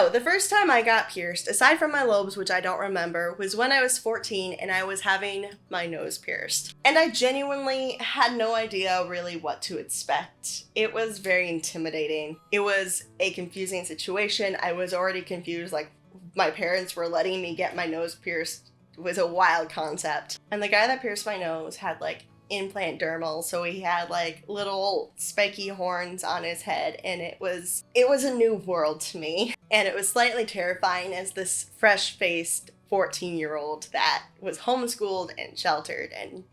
So, the first time I got pierced, aside from my lobes, which I don't remember, was when I was 14 and I was having my nose pierced. And I genuinely had no idea really what to expect. It was very intimidating. It was a confusing situation. I was already confused, like, my parents were letting me get my nose pierced. It was a wild concept. And the guy that pierced my nose had, like, implant dermal, so he had like little spiky horns on his head, and it was a new world to me, and it was slightly terrifying as this fresh-faced 14-year-old that was homeschooled and sheltered and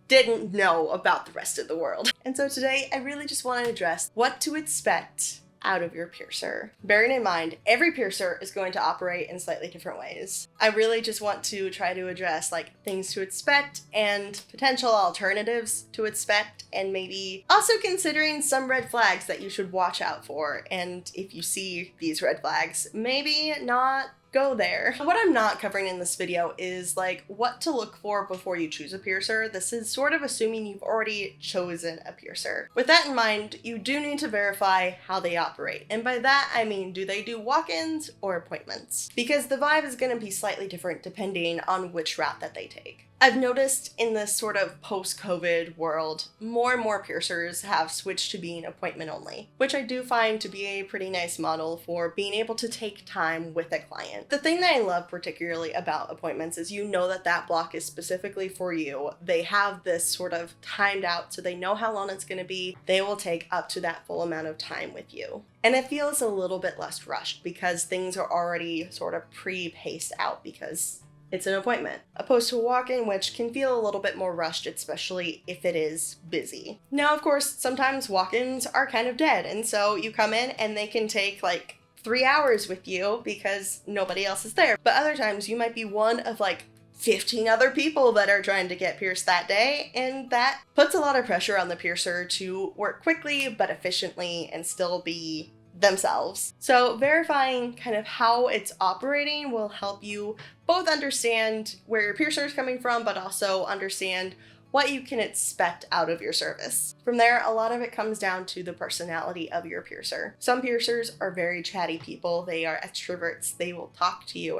didn't know about the rest of the world. And so today I really just want to address what to expect out of your piercer. Bearing in mind, every piercer is going to operate in slightly different ways. I really just want to try to address like things to expect and potential alternatives to expect, and maybe also considering some red flags that you should watch out for. And if you see these red flags, maybe not go there. What I'm not covering in this video is like what to look for before you choose a piercer. This is sort of assuming you've already chosen a piercer. With that in mind, you do need to verify how they operate. And by that, I mean, do they do walk-ins or appointments? Because the vibe is going to be slightly different depending on which route that they take. I've noticed in this sort of post-COVID world, more and more piercers have switched to being appointment only, which I do find to be a pretty nice model for being able to take time with a client. The thing that I love particularly about appointments is you know that that block is specifically for you. They have this sort of timed out so they know how long it's going to be. They will take up to that full amount of time with you. And it feels a little bit less rushed because things are already sort of pre-paced out because it's an appointment, opposed to a walk-in, which can feel a little bit more rushed, especially if it is busy. Now, of course, sometimes walk-ins are kind of dead, and so you come in and they can take like 3 hours with you because nobody else is there. But other times you might be one of like 15 other people that are trying to get pierced that day, and that puts a lot of pressure on the piercer to work quickly but efficiently and still be themselves. So verifying kind of how it's operating will help you both understand where your piercer is coming from, but also understand what you can expect out of your service. From there, a lot of it comes down to the personality of your piercer. Some piercers are very chatty people. They are extroverts. They will talk to you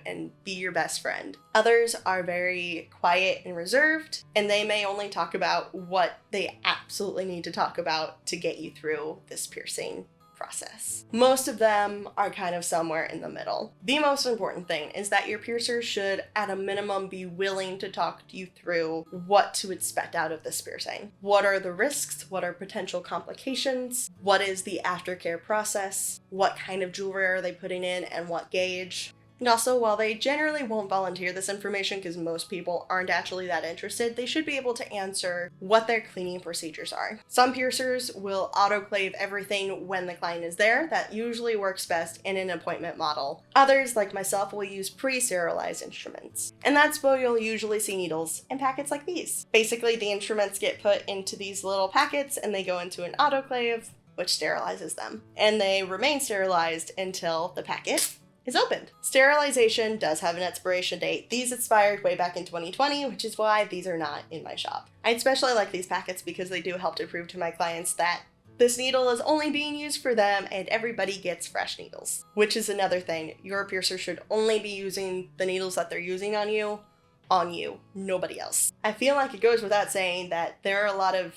and be your best friend. Others are very quiet and reserved, and they may only talk about what they absolutely need to talk about to get you through this piercing process. Most of them are kind of somewhere in the middle. The most important thing is that your piercer should, at a minimum, be willing to talk to you through what to expect out of this piercing. What are the risks? What are potential complications? What is the aftercare process? What kind of jewelry are they putting in and what gauge? And also, while they generally won't volunteer this information because most people aren't actually that interested, they should be able to answer what their cleaning procedures are. Some piercers will autoclave everything when the client is there. That usually works best in an appointment model. Others, like myself, will use pre-sterilized instruments. And that's where you'll usually see needles in packets like these. Basically, the instruments get put into these little packets and they go into an autoclave, which sterilizes them. And they remain sterilized until the packet is opened. Sterilization does have an expiration date. These expired way back in 2020, which is why these are not in my shop. I especially like these packets because they do help to prove to my clients that this needle is only being used for them and everybody gets fresh needles. Which is another thing. Your piercer should only be using the needles that they're using on you, nobody else. I feel like it goes without saying that there are a lot of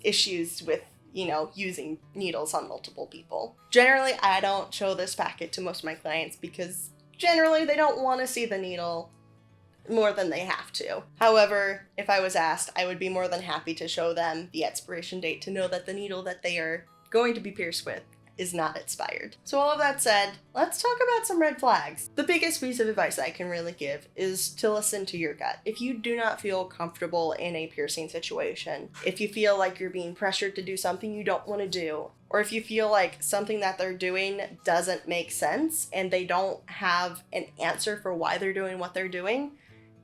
issues with using needles on multiple people. Generally, I don't show this packet to most of my clients because generally they don't want to see the needle more than they have to. However, if I was asked, I would be more than happy to show them the expiration date to know that the needle that they are going to be pierced with is not expired. So all of that said, let's talk about some red flags. The biggest piece of advice I can really give is to listen to your gut. If you do not feel comfortable in a piercing situation, if you feel like you're being pressured to do something you don't want to do, or if you feel like something that they're doing doesn't make sense and they don't have an answer for why they're doing what they're doing,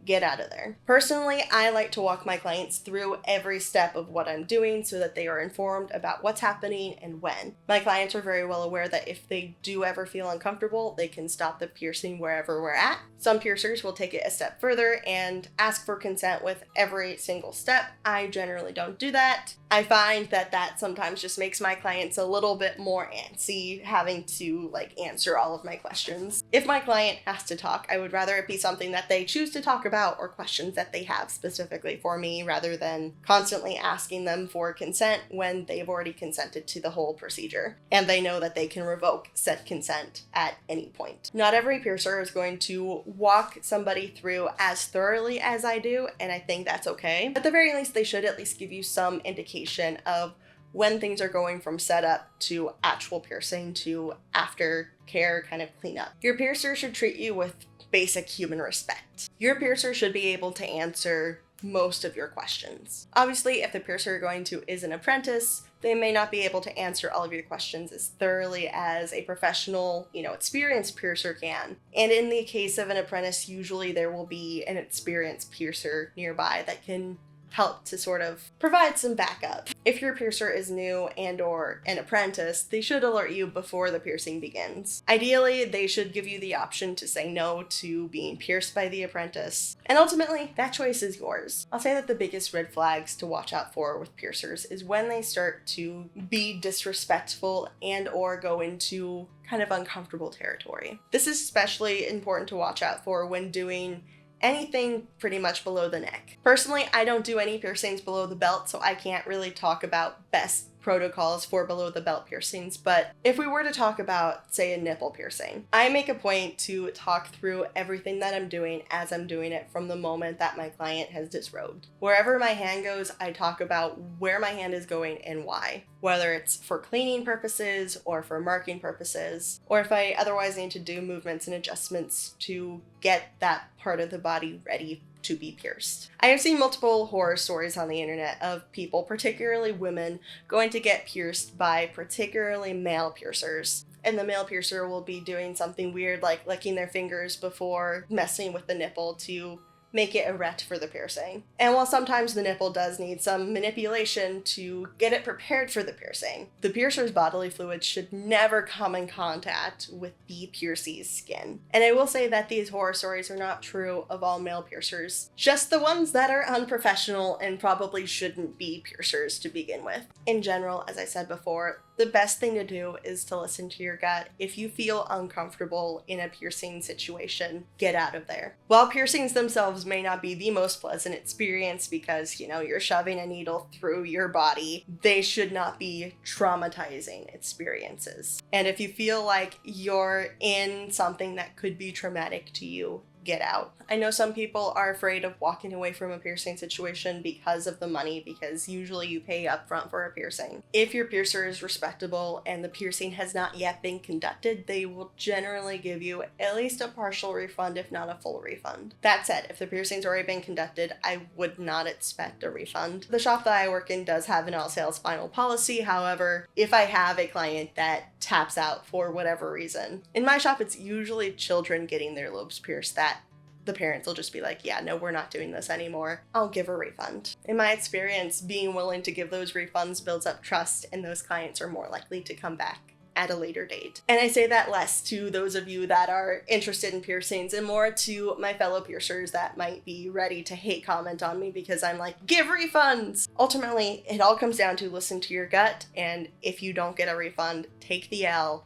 get out of there. Personally, I like to walk my clients through every step of what I'm doing so that they are informed about what's happening and when. My clients are very well aware that if they do ever feel uncomfortable, they can stop the piercing wherever we're at. Some piercers will take it a step further and ask for consent with every single step. I generally don't do that. I find that sometimes just makes my clients a little bit more antsy, having to answer all of my questions. If my client has to talk, I would rather it be something that they choose to talk about or questions that they have specifically for me, rather than constantly asking them for consent when they've already consented to the whole procedure and they know that they can revoke said consent at any point. Not every piercer is going to walk somebody through as thoroughly as I do, and I think that's okay. At the very least, they should at least give you some indication of when things are going from setup to actual piercing to aftercare kind of cleanup. Your piercer should treat you with basic human respect. Your piercer should be able to answer most of your questions. Obviously, if the piercer you're going to is an apprentice, they may not be able to answer all of your questions as thoroughly as a professional, experienced piercer can. And in the case of an apprentice, usually there will be an experienced piercer nearby that can help to sort of provide some backup. If your piercer is new and or an apprentice, they should alert you before the piercing begins. Ideally, they should give you the option to say no to being pierced by the apprentice. And ultimately, that choice is yours. I'll say that the biggest red flags to watch out for with piercers is when they start to be disrespectful and or go into kind of uncomfortable territory. This is especially important to watch out for when doing anything pretty much below the neck. Personally, I don't do any piercings below the belt, so I can't really talk about best protocols for below the belt piercings, but if we were to talk about, say, a nipple piercing, I make a point to talk through everything that I'm doing as I'm doing it from the moment that my client has disrobed. Wherever my hand goes, I talk about where my hand is going and why, whether it's for cleaning purposes or for marking purposes, or if I otherwise need to do movements and adjustments to get that part of the body ready to be pierced. I have seen multiple horror stories on the internet of people, particularly women, going to get pierced by particularly male piercers. And the male piercer will be doing something weird like licking their fingers before messing with the nipple to make it erect for the piercing. And while sometimes the nipple does need some manipulation to get it prepared for the piercing, the piercer's bodily fluids should never come in contact with the piercee's skin. And I will say that these horror stories are not true of all male piercers, just the ones that are unprofessional and probably shouldn't be piercers to begin with. In general, as I said before, the best thing to do is to listen to your gut. If you feel uncomfortable in a piercing situation, get out of there. While piercings themselves may not be the most pleasant experience because, you're shoving a needle through your body, they should not be traumatizing experiences. And if you feel like you're in something that could be traumatic to you, get out. I know some people are afraid of walking away from a piercing situation because of the money, because usually you pay upfront for a piercing. If your piercer is respectable and the piercing has not yet been conducted, they will generally give you at least a partial refund, if not a full refund. That said, if the piercing's already been conducted, I would not expect a refund. The shop that I work in does have an all sales final policy. However, if I have a client that taps out for whatever reason, in my shop it's usually children getting their lobes pierced that the parents will just be like, yeah, no, we're not doing this anymore. I'll give a refund. In my experience, being willing to give those refunds builds up trust, and those clients are more likely to come back at a later date. And I say that less to those of you that are interested in piercings and more to my fellow piercers that might be ready to hate comment on me because I'm like, give refunds! Ultimately, it all comes down to listen to your gut, and if you don't get a refund, take the L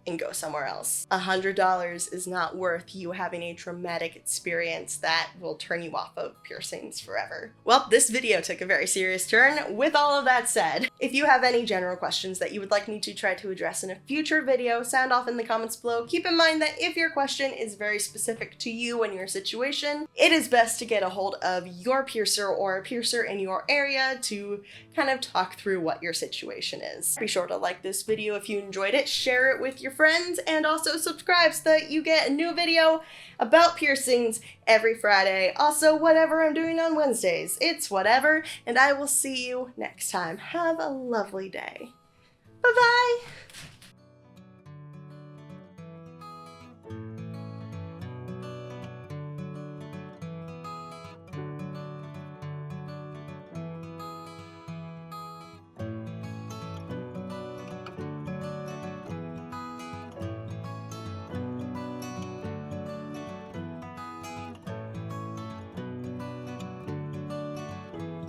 and go somewhere else. $100 is not worth you having a traumatic experience that will turn you off of piercings forever. Well, this video took a very serious turn. With all of that said, if you have any general questions that you would like me to try to address in a future video, sound off in the comments below. Keep in mind that if your question is very specific to you and your situation, it is best to get a hold of your piercer or a piercer in your area to kind of talk through what your situation is. Be sure to like this video if you enjoyed it, share it with your friends, and also subscribe so that you get a new video about piercings every Friday. Also, whatever I'm doing on Wednesdays, it's whatever, and I will see you next time. Have a lovely day. Bye-bye!